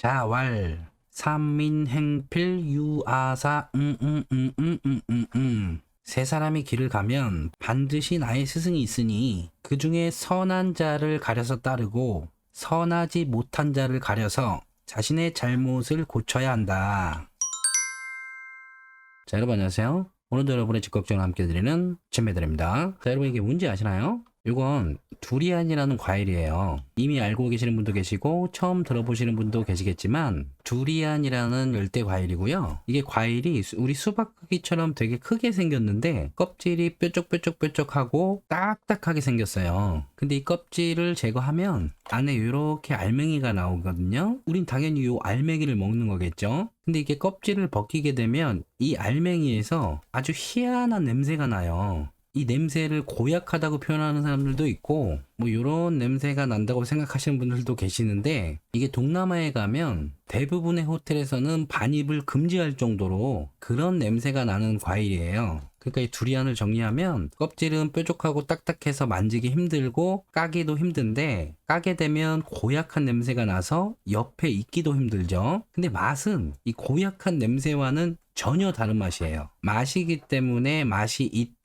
자왈 삼민행필 유아사 세 사람이 길을 가면 반드시 나의 스승이 있으니 그 중에 선한 자를 가려서 따르고 선하지 못한 자를 가려서 자신의 잘못을 고쳐야 한다. 자, 여러분 안녕하세요. 오늘도 여러분의 직걱정을 함께 드리는 진매들입니다. 자, 여러분 이게 뭔지 아시나요? 이건 두리안이라는 과일이에요. 이미 알고 계시는 분도 계시고 처음 들어보시는 분도 계시겠지만 두리안이라는 열대 과일이고요. 이게 과일이 우리 수박 크기처럼 되게 크게 생겼는데 껍질이 뾰족뾰족뾰족하고 딱딱하게 생겼어요. 근데 이 껍질을 제거하면 안에 이렇게 알맹이가 나오거든요. 우린 당연히 이 알맹이를 먹는 거겠죠. 근데 이게 껍질을 벗기게 되면 이 알맹이에서 아주 희한한 냄새가 나요. 이 냄새를 고약하다고 표현하는 사람들도 있고 뭐 이런 냄새가 난다고 생각하시는 분들도 계시는데 이게 동남아에 가면 대부분의 호텔에서는 반입을 금지할 정도로 그런 냄새가 나는 과일이에요. 그러니까 이 두리안을 정리하면 껍질은 뾰족하고 딱딱해서 만지기 힘들고 까기도 힘든데 까게 되면 고약한 냄새가 나서 옆에 있기도 힘들죠. 근데 맛은 이 고약한 냄새와는 전혀 다른 맛이에요. 맛이기 때문에 맛이 있다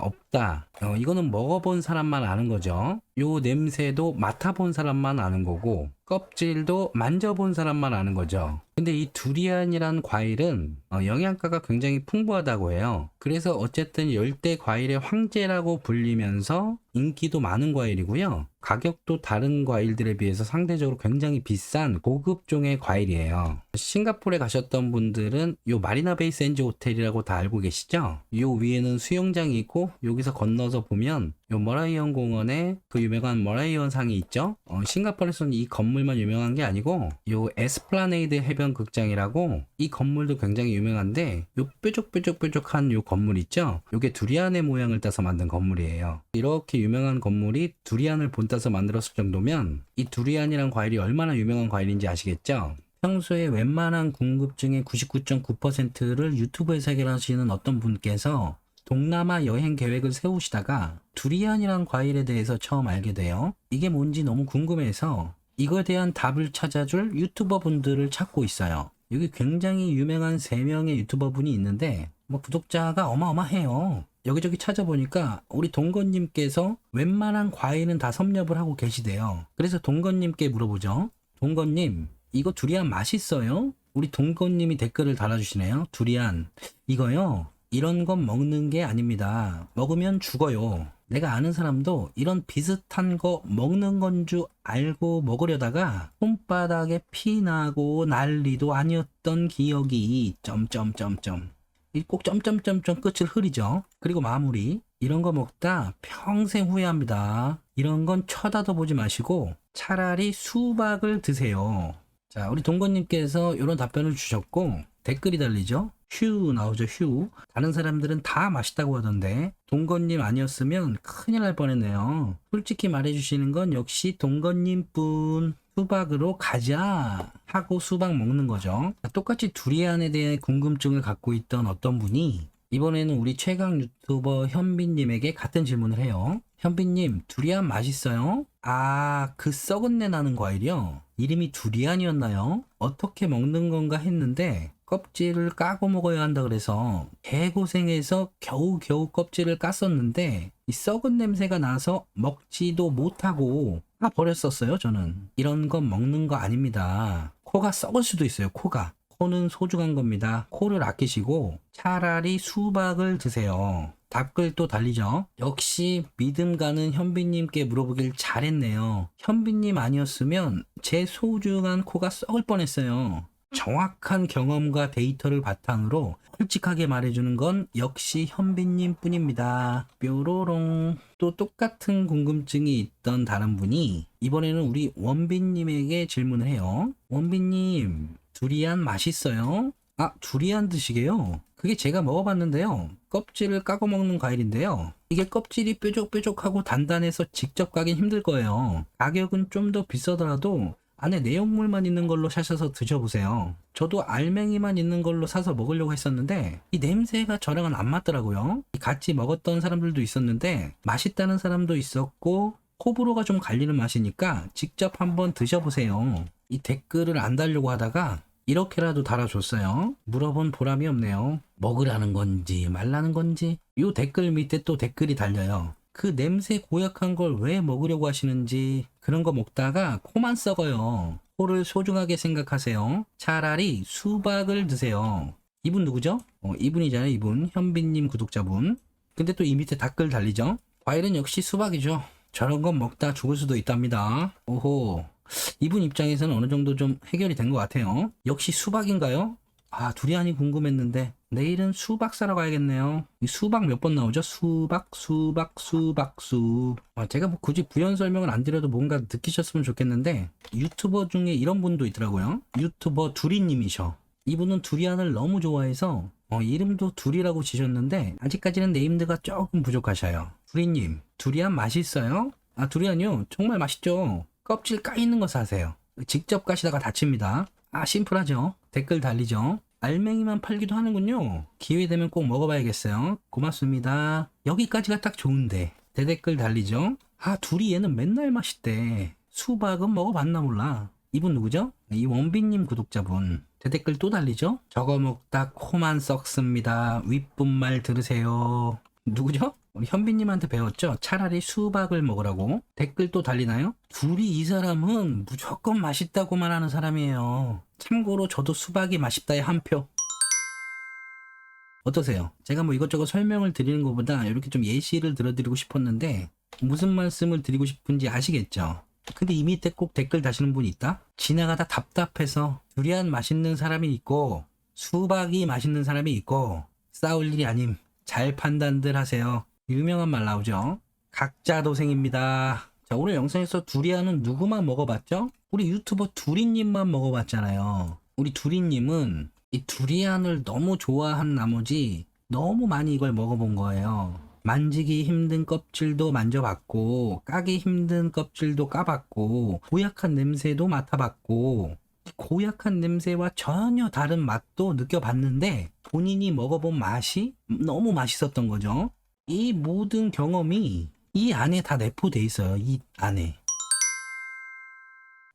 없다 이거는 먹어본 사람만 아는 거죠. 요 냄새도 맡아본 사람만 아는 거고 껍질도 만져본 사람만 아는 거죠. 근데 이 두리안이란 과일은 영양가가 굉장히 풍부하다고 해요. 그래서 어쨌든 열대 과일의 황제라고 불리면서 인기도 많은 과일이고요. 가격도 다른 과일들에 비해서 상대적으로 굉장히 비싼 고급종의 과일이에요. 싱가포르에 가셨던 분들은 요 마리나 베이 샌즈 호텔이라고 다 알고 계시죠? 요 위에는 수영장이 있고 여기서 건너서 보면 요 머라이언 공원에 그 유명한 머라이언 상이 있죠. 싱가포르에서는 이 건물만 유명한 게 아니고 요 에스플라네이드 해변 극장이라고 이 건물도 굉장히 유명한데 요 뾰족뾰족뾰족한 요 건물 있죠. 요게 두리안의 모양을 따서 만든 건물이에요. 이렇게 유명한 건물이 두리안을 본따서 만들었을 정도면 이 두리안이란 과일이 얼마나 유명한 과일인지 아시겠죠? 평소에 웬만한 궁금증의 99.9%를 유튜브에서 해결하시는 어떤 분께서 동남아 여행 계획을 세우시다가 두리안이란 과일에 대해서 처음 알게 돼요. 이게 뭔지 너무 궁금해서 이거에 대한 답을 찾아줄 유튜버 분들을 찾고 있어요. 여기 굉장히 유명한 3명의 유튜버 분이 있는데 뭐 구독자가 어마어마해요. 여기저기 찾아보니까 우리 동건님께서 웬만한 과일은 다 섭렵을 하고 계시대요. 그래서 동건님께 물어보죠. 동건님, 이거 두리안 맛있어요? 우리 동건님이 댓글을 달아주시네요. 두리안, 이거요? 이런 건 먹는 게 아닙니다. 먹으면 죽어요. 내가 아는 사람도 이런 비슷한 거 먹는 건 줄 알고 먹으려다가 손바닥에 피 나고 난리도 아니었던 기억이 점점점점. 꼭 점점점점 끝을 흐리죠. 그리고 마무리. 이런 거 먹다 평생 후회합니다. 이런 건 쳐다도 보지 마시고 차라리 수박을 드세요. 자, 우리 동건님께서 이런 답변을 주셨고 댓글이 달리죠. 휴 나오죠. 휴. 다른 사람들은 다 맛있다고 하던데 동건님 아니었으면 큰일 날 뻔했네요. 솔직히 말해주시는 건 역시 동건님 뿐. 수박으로 가자 하고 수박 먹는 거죠. 똑같이 두리안에 대해 궁금증을 갖고 있던 어떤 분이 이번에는 우리 최강 유튜버 현빈님에게 같은 질문을 해요. 현빈님, 두리안 맛있어요? 아, 그 썩은 내 나는 과일이요? 이름이 두리안이었나요? 어떻게 먹는 건가 했는데 껍질을 까고 먹어야 한다 그래서 개고생해서 겨우겨우 껍질을 깠었는데 이 썩은 냄새가 나서 먹지도 못하고 다 버렸었어요. 저는 이런 건 먹는 거 아닙니다. 코가 썩을 수도 있어요. 코는 소중한 겁니다. 코를 아끼시고 차라리 수박을 드세요. 답글 또 달리죠. 역시 믿음 가는 현빈님께 물어보길 잘했네요. 현빈님 아니었으면 제 소중한 코가 썩을 뻔했어요. 정확한 경험과 데이터를 바탕으로 솔직하게 말해주는 건 역시 현빈님 뿐입니다. 뾰로롱. 또 똑같은 궁금증이 있던 다른 분이 이번에는 우리 원빈님에게 질문을 해요. 원빈님, 두리안 맛있어요? 아, 두리안 드시게요? 그게 제가 먹어봤는데요. 껍질을 까고 먹는 과일인데요. 이게 껍질이 뾰족뾰족하고 단단해서 직접 까긴 힘들 거예요. 가격은 좀 더 비싸더라도 안에 내용물만 있는 걸로 사셔서 드셔보세요. 저도 알맹이만 있는 걸로 사서 먹으려고 했었는데 이 냄새가 저랑은 안 맞더라고요. 같이 먹었던 사람들도 있었는데 맛있다는 사람도 있었고 호불호가 좀 갈리는 맛이니까 직접 한번 드셔보세요. 이 댓글을 안 달려고 하다가 이렇게라도 달아줬어요. 물어본 보람이 없네요. 먹으라는 건지 말라는 건지. 요 댓글 밑에 또 댓글이 달려요. 그 냄새 고약한 걸 왜 먹으려고 하시는지. 그런 거 먹다가 코만 썩어요. 코를 소중하게 생각하세요. 차라리 수박을 드세요. 이분 누구죠? 이분이잖아요. 이분 현빈님 구독자분. 근데 또 이 밑에 댓글 달리죠. 과일은 역시 수박이죠. 저런 건 먹다 죽을 수도 있답니다. 오호. 이분 입장에서는 어느 정도 좀 해결이 된 것 같아요. 역시 수박인가요? 아, 두리안이 궁금했는데 내일은 수박 사러 가야겠네요. 이 수박 몇 번 나오죠? 수박. 제가 뭐 굳이 부연 설명을 안 드려도 뭔가 느끼셨으면 좋겠는데 유튜버 중에 이런 분도 있더라고요. 유튜버 두리님이셔. 이분은 두리안을 너무 좋아해서 이름도 두리라고 지셨는데 아직까지는 네임드가 조금 부족하셔요. 두리님, 두리안 맛있어요? 아, 두리안요? 정말 맛있죠? 껍질 까있는 거 사세요. 직접 까시다가 다칩니다. 아, 심플하죠? 댓글 달리죠? 알맹이만 팔기도 하는군요. 기회 되면 꼭 먹어봐야겠어요. 고맙습니다. 여기까지가 딱 좋은데 대댓글 달리죠? 아, 두리 얘는 맨날 맛있대. 수박은 먹어봤나 몰라. 이분 누구죠? 이 원빈님 구독자분. 대댓글 또 달리죠? 저거 먹다 코만 썩습니다. 윗분말 들으세요. 누구죠? 우리 현빈님한테 배웠죠? 차라리 수박을 먹으라고. 댓글 또 달리나요? 둘이 이 사람은 무조건 맛있다고만 하는 사람이에요. 참고로 저도 수박이 맛있다에 한 표. 어떠세요? 제가 뭐 이것저것 설명을 드리는 것보다 이렇게 좀 예시를 들어드리고 싶었는데 무슨 말씀을 드리고 싶은지 아시겠죠? 근데 이 밑에 꼭 댓글 다시는 분이 있다? 지나가다 답답해서 두리안 맛있는 사람이 있고 수박이 맛있는 사람이 있고 싸울 일이 아님. 잘 판단들 하세요. 유명한 말 나오죠? 각자 도생입니다. 자, 오늘 영상에서 두리안은 누구만 먹어봤죠? 우리 유튜버 두리님만 먹어봤잖아요. 우리 두리님은 이 두리안을 너무 좋아한 나머지 너무 많이 이걸 먹어본 거예요. 만지기 힘든 껍질도 만져봤고 까기 힘든 껍질도 까봤고 고약한 냄새도 맡아봤고 고약한 냄새와 전혀 다른 맛도 느껴봤는데 본인이 먹어본 맛이 너무 맛있었던 거죠. 이 모든 경험이 이 안에 다 내포돼 있어요. 이 안에.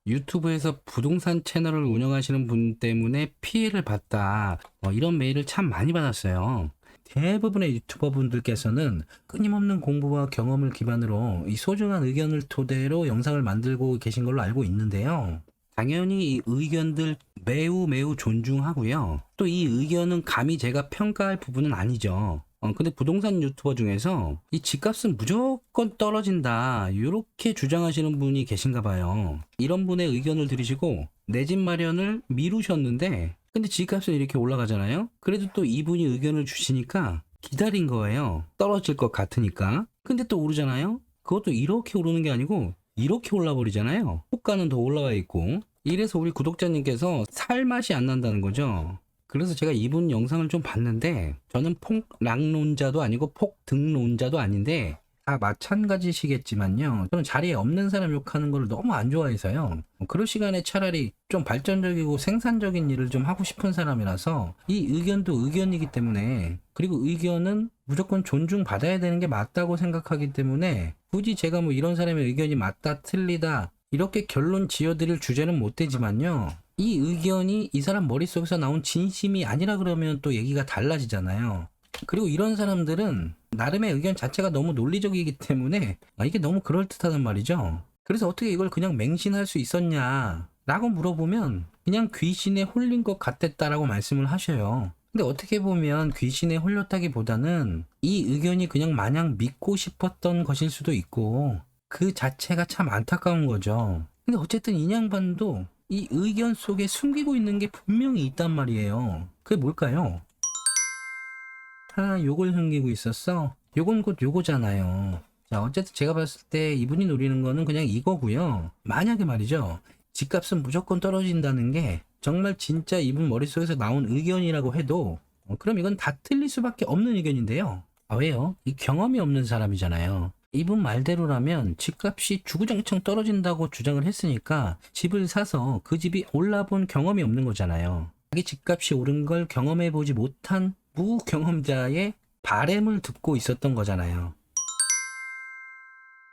유튜브에서 부동산 채널을 운영하시는 분 때문에 피해를 봤다. 이런 메일을 참 많이 받았어요. 대부분의 유튜버 분들께서는 끊임없는 공부와 경험을 기반으로 이 소중한 의견을 토대로 영상을 만들고 계신 걸로 알고 있는데요. 당연히 이 의견들 매우 존중하고요. 또 이 의견은 감히 제가 평가할 부분은 아니죠. 근데 부동산 유튜버 중에서 이 집값은 무조건 떨어진다 이렇게 주장하시는 분이 계신가 봐요. 이런 분의 의견을 들으시고 내 집 마련을 미루셨는데 근데 집값은 이렇게 올라가잖아요. 그래도 또 이분이 의견을 주시니까 기다린 거예요. 떨어질 것 같으니까. 근데 또 오르잖아요. 그것도 이렇게 오르는 게 아니고 이렇게 올라버리잖아요. 호가는 더 올라가 있고. 이래서 우리 구독자님께서 살 맛이 안 난다는 거죠. 그래서 제가 이분 영상을 좀 봤는데 저는 폭락론자도 아니고 폭등론자도 아닌데 다 마찬가지시겠지만요. 저는 자리에 없는 사람 욕하는 걸 너무 안 좋아해서요. 그럴 시간에 차라리 좀 발전적이고 생산적인 일을 좀 하고 싶은 사람이라서 이 의견도 의견이기 때문에 그리고 의견은 무조건 존중받아야 되는 게 맞다고 생각하기 때문에 굳이 제가 뭐 이런 사람의 의견이 맞다 틀리다 이렇게 결론 지어드릴 주제는 못 되지만요. 이 의견이 이 사람 머릿속에서 나온 진심이 아니라 그러면 또 얘기가 달라지잖아요. 그리고 이런 사람들은 나름의 의견 자체가 너무 논리적이기 때문에 이게 너무 그럴듯하단 말이죠. 그래서 어떻게 이걸 그냥 맹신할 수 있었냐 라고 물어보면 그냥 귀신에 홀린 것 같았다라고 말씀을 하셔요. 근데 어떻게 보면 귀신에 홀렸다기보다는 이 의견이 그냥 마냥 믿고 싶었던 것일 수도 있고 그 자체가 참 안타까운 거죠. 근데 어쨌든 이 양반도 이 의견 속에 숨기고 있는 게 분명히 있단 말이에요. 그게 뭘까요? 요걸 숨기고 있었어? 요건 곧 요거잖아요. 자, 어쨌든 제가 봤을 때 이분이 노리는 거는 그냥 이거고요. 만약에 말이죠. 집값은 무조건 떨어진다는 게 정말 진짜 이분 머릿속에서 나온 의견이라고 해도 그럼 이건 다 틀릴 수밖에 없는 의견인데요. 왜요? 이 경험이 없는 사람이잖아요. 이분 말대로라면 집값이 주구장창 떨어진다고 주장을 했으니까 집을 사서 그 집이 올라본 경험이 없는 거잖아요. 자기 집값이 오른 걸 경험해보지 못한 무경험자의 바램을 듣고 있었던 거잖아요.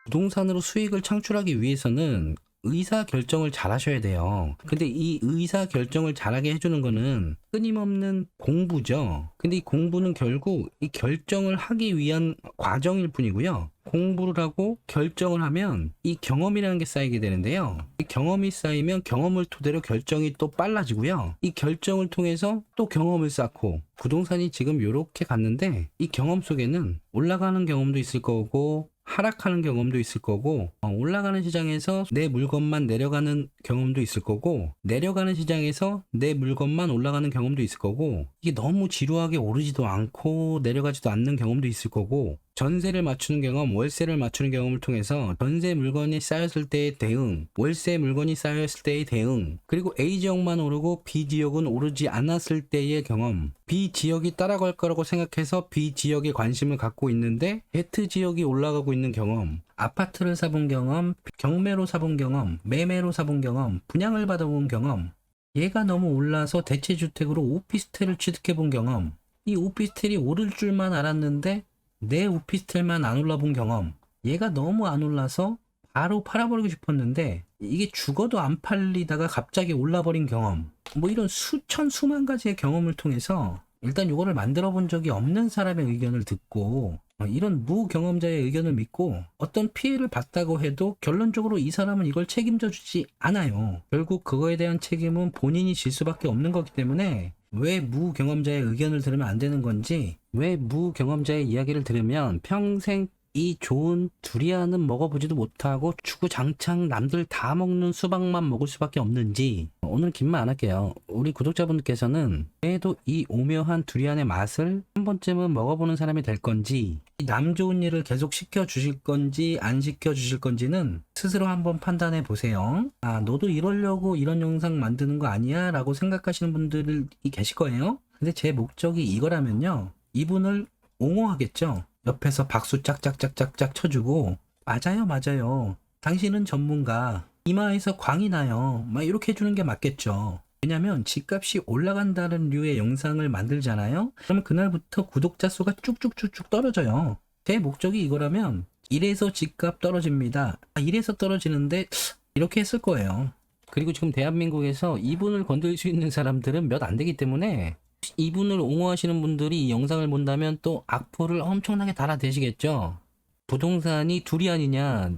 부동산으로 수익을 창출하기 위해서는 의사 결정을 잘 하셔야 돼요. 근데 이 의사 결정을 잘하게 해주는 거는 끊임없는 공부죠. 근데 이 공부는 결국 이 결정을 하기 위한 과정일 뿐이고요. 공부를 하고 결정을 하면 이 경험이라는 게 쌓이게 되는데요. 이 경험이 쌓이면 경험을 토대로 결정이 또 빨라지고요. 이 결정을 통해서 또 경험을 쌓고, 부동산이 지금 이렇게 갔는데 이 경험 속에는 올라가는 경험도 있을 거고 하락하는 경험도 있을 거고, 올라가는 시장에서 내 물건만 내려가는 경험도 있을 거고, 내려가는 시장에서 내 물건만 올라가는 경험도 있을 거고, 이게 너무 지루하게 오르지도 않고 내려가지도 않는 경험도 있을 거고, 전세를 맞추는 경험, 월세를 맞추는 경험을 통해서 전세 물건이 쌓였을 때의 대응, 월세 물건이 쌓였을 때의 대응, 그리고 A지역만 오르고 B지역은 오르지 않았을 때의 경험, B지역이 따라갈 거라고 생각해서 B지역에 관심을 갖고 있는데 Z지역이 올라가고 있는 경험, 아파트를 사본 경험, 경매로 사본 경험, 매매로 사본 경험, 분양을 받아본 경험, 얘가 너무 올라서 대체주택으로 오피스텔을 취득해본 경험, 이 오피스텔이 오를 줄만 알았는데 내 오피스텔만 안 올라본 경험, 얘가 너무 안 올라서 바로 팔아버리고 싶었는데 이게 죽어도 안 팔리다가 갑자기 올라버린 경험, 뭐 이런 수천 수만 가지의 경험을 통해서 일단 이거를 만들어 본 적이 없는 사람의 의견을 듣고, 이런 무경험자의 의견을 믿고 어떤 피해를 봤다고 해도 결론적으로 이 사람은 이걸 책임져 주지 않아요. 결국 그거에 대한 책임은 본인이 질 수밖에 없는 거기 때문에 왜 무경험자의 의견을 들으면 안 되는 건지, 왜 무경험자의 이야기를 들으면 평생 이 좋은 두리안은 먹어보지도 못하고 주구장창 남들 다 먹는 수박만 먹을 수밖에 없는지, 오늘 긴 말 안 할게요. 우리 구독자분들께서는 그래도 이 오묘한 두리안의 맛을 한 번쯤은 먹어보는 사람이 될 건지, 남 좋은 일을 계속 시켜주실 건지 안 시켜주실 건지는 스스로 한번 판단해 보세요. 아, 너도 이러려고 이런 영상 만드는 거 아니야? 라고 생각하시는 분들이 계실 거예요. 근데 제 목적이 이거라면요, 이분을 옹호하겠죠. 옆에서 박수 짝짝짝짝짝 쳐주고, 맞아요 맞아요, 당신은 전문가, 이마에서 광이 나요, 막 이렇게 해주는 게 맞겠죠. 왜냐면 집값이 올라간다는 류의 영상을 만들잖아요. 그러면 그날부터 구독자 수가 쭉쭉쭉쭉 떨어져요. 제 목적이 이거라면 이래서 집값 떨어집니다, 이래서 떨어지는데 이렇게 했을 거예요. 그리고 지금 대한민국에서 이분을 건들 수 있는 사람들은 몇 안 되기 때문에 이분을 옹호하시는 분들이 이 영상을 본다면 또 악플을 엄청나게 달아대시겠죠. 부동산이 두리안이냐,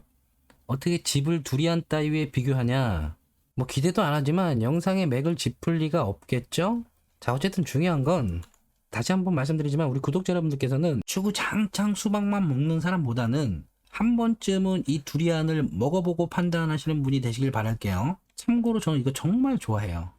어떻게 집을 두리안 따위에 비교하냐, 뭐 기대도 안 하지만 영상의 맥을 짚을 리가 없겠죠. 자, 어쨌든 중요한 건 다시 한번 말씀드리지만 우리 구독자 여러분들께서는 주구장창 수박만 먹는 사람보다는 한 번쯤은 이 두리안을 먹어보고 판단하시는 분이 되시길 바랄게요. 참고로 저는 이거 정말 좋아해요.